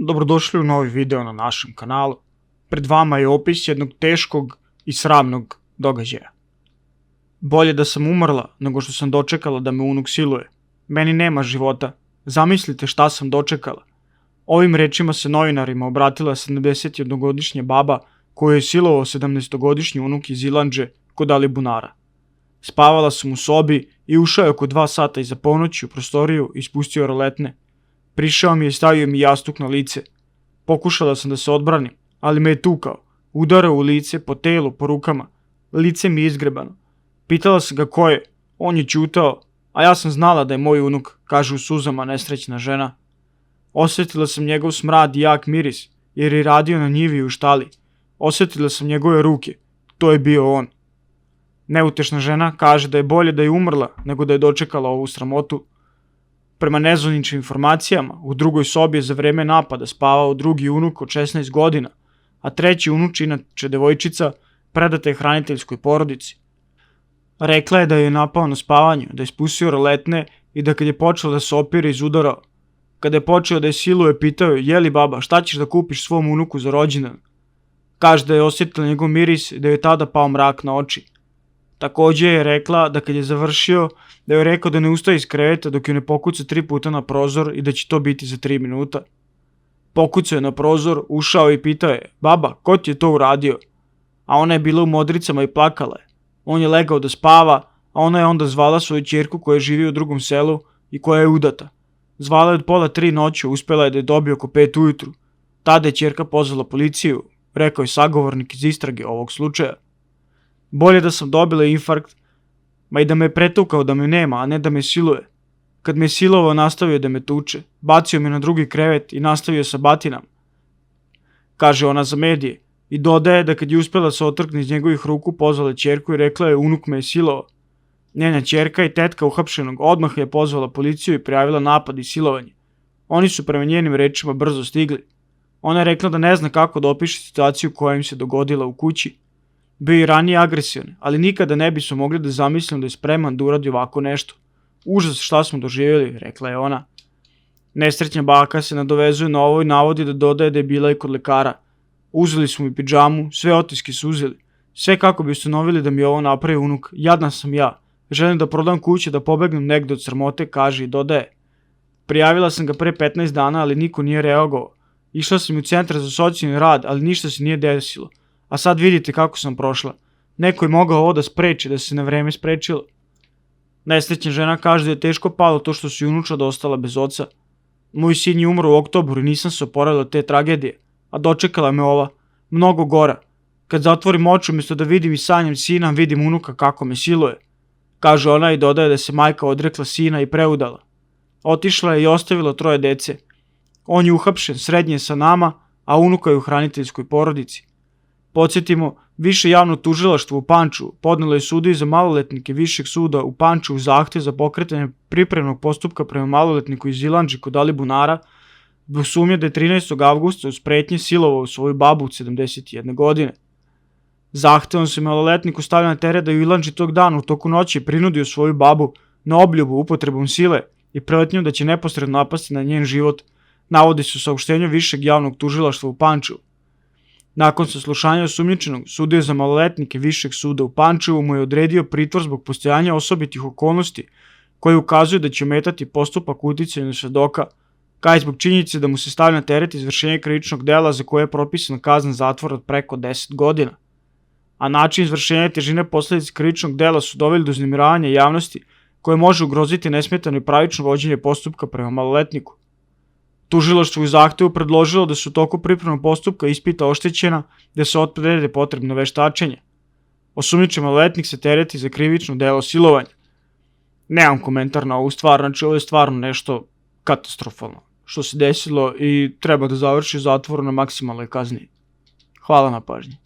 Dobrodošli u novi video na našem kanalu. Pred vama je opis jednog teškog i sramnog događaja. Bolje da sam umrla nego što sam dočekala da me unuk siluje. Meni nema života. Zamislite šta sam dočekala. Ovim rečima se novinarima obratila 71-godišnja baba koju je silovao 17-godišnji unuk iz Ilandže kod Alibunara. Spavala sam u sobi i ušao je oko 2 sata iza ponoći u prostoriju i spustio roletne. Prišao mi je i stavio mi jastuk na lice. Pokušala sam da se odbranim, ali me je tukao. Udarao u lice, po telu, po rukama. Lice mi je izgrebano. Pitala sam ga ko je. On je ćutao, a ja sam znala da je moj unuk, kaže u suzama nesrećna žena. Osjetila sam njegov smrad i jak miris, jer je radio na njivi u štali. Osjetila sam njegove ruke. To je bio on. Neutešna žena kaže da je bolje da je umrla nego da je dočekala ovu sramotu. Prema nezvaničnim informacijama, u drugoj sobi je za vreme napada spavao drugi unuk od 16 godina, a treći unuč, inače devojčica, predata je hraniteljskoj porodici. Rekla je da je napao na spavanju, da je spustio roletne i da kad je počeo da se opire izudarao. Kada je počeo da je siluje, pitao je: "Jeli baba, šta ćeš da kupiš svom unuku za rođendan?" Kaže da je osjetila njegov miris i da je tada pao mrak na oči. Također je rekla da kad je završio, da je rekao da ne ustaje iz kreveta dok ju ne pokuca 3 puta na prozor i da će to biti za 3 minuta. Pokucao je na prozor, ušao i pitao je: "Baba, ko ti je to uradio?" A ona je bila u modricama i plakala je. On je legao da spava, a ona je onda zvala svoju ćerku koja živi u drugom selu i koja je udata. Zvala je od 2:30 noću, uspjela je da je dobije oko 5 ujutru. Tada je ćerka pozvala policiju, rekao je sagovornik iz istrage ovog slučaja. Bolje da sam dobila infarkt, ma i da me je pretukao da me nema, a ne da me siluje. Kad me je silovao, nastavio da me tuče, bacio me na drugi krevet i nastavio sa batinama, kaže ona za medije, i dodaje da kad je uspjela se otrgne iz njegovih ruku, pozvala ćerku i rekla je: "Unuk me je silovao." Njena ćerka i tetka uhapšenog odmah je pozvala policiju i prijavila napad i silovanje. Oni su prema njenim rečima brzo stigli. Ona je rekla da ne zna kako da opiše situaciju koja im se dogodila u kući. Bio je ranije agresivan, ali nikada ne bismo mogli da zamislimo da je spreman da uradi ovako nešto. Užas šta smo doživjeli, rekla je ona. Nesrećna baka se nadovezuje na ovo i navodi da dodaje da je bila i kod lekara. Uzeli su mi pidžamu, sve otiske su uzeli. Sve kako bi ustanovili da mi ovo napravi unuk. Jadna sam ja. Želim da prodam kuće, da pobegnem negde od sramote, kaže i dodaje. Prijavila sam ga pre 15 dana, ali niko nije reagovao. Išla sam u centar za socijalni rad, ali ništa se nije desilo. A sad vidite kako sam prošla. Neko je mogao ovo da spreči, da se na vreme sprečilo. Nesrećna žena kaže da je teško palo to što su unučad ostala bez oca. Moj sin je umro u oktobru i nisam se oporavila od te tragedije, a dočekala me ova, mnogo gora. Kad zatvorim oči, umjesto da vidim i sanjam sina, vidim unuka kako me siluje, kaže ona i dodaje da se majka odrekla sina i preudala. Otišla je i ostavila 3 dece. On je uhapšen, srednji je sa nama, a unuka je u hraniteljskoj porodici. Podsjetimo, Više javno tužilaštvo u Pančevu podnelo je sudiji za maloletnike Višeg suda u Pančevu zahtev za pokretanje pripremnog postupka prema maloletniku iz Ilandže kod Alibunara zbog sumnje da je 13. avgusta uz pretnje silovao svoju babu od 71 godine. Zahtevom se maloletniku stavlja na teret da je u Ilandži tog dana u toku noći prinudio svoju babu na obljubu upotrebom sile i pretnjom da će neposredno napasti na njen život, navodi se u saopštenju Višeg javnog tužilaštva u Pančevu. Nakon saslušanja osumnjičenog, sudija za maloletnike Višeg suda u Pančevu mu je odredio pritvor zbog postojanja osobitih okolnosti koje ukazuju da će ometati postupak uticanja na svedoka, kao i zbog činjenice da mu se stavlja na teret izvršenje krivičnog dela za koje je propisana kazna zatvora od preko 10 godina. A način izvršenja i težine posljedica krivičnog dela su doveli do uznemiravanja javnosti koje može ugroziti nesmetano i pravično vođenje postupka prema maloletniku. Tužilaštvo u zahtevu predložilo da su u toku pripremnog postupka ispita oštećena, da se odrede potrebno veštačenje. Osumnjičen maloletnik se tereti za krivično delo silovanja. Nemam komentar na ovu stvar, znači ovo je stvarno nešto katastrofalno što se desilo i treba da završi u zatvoru na maksimalnoj kazni. Hvala na pažnji.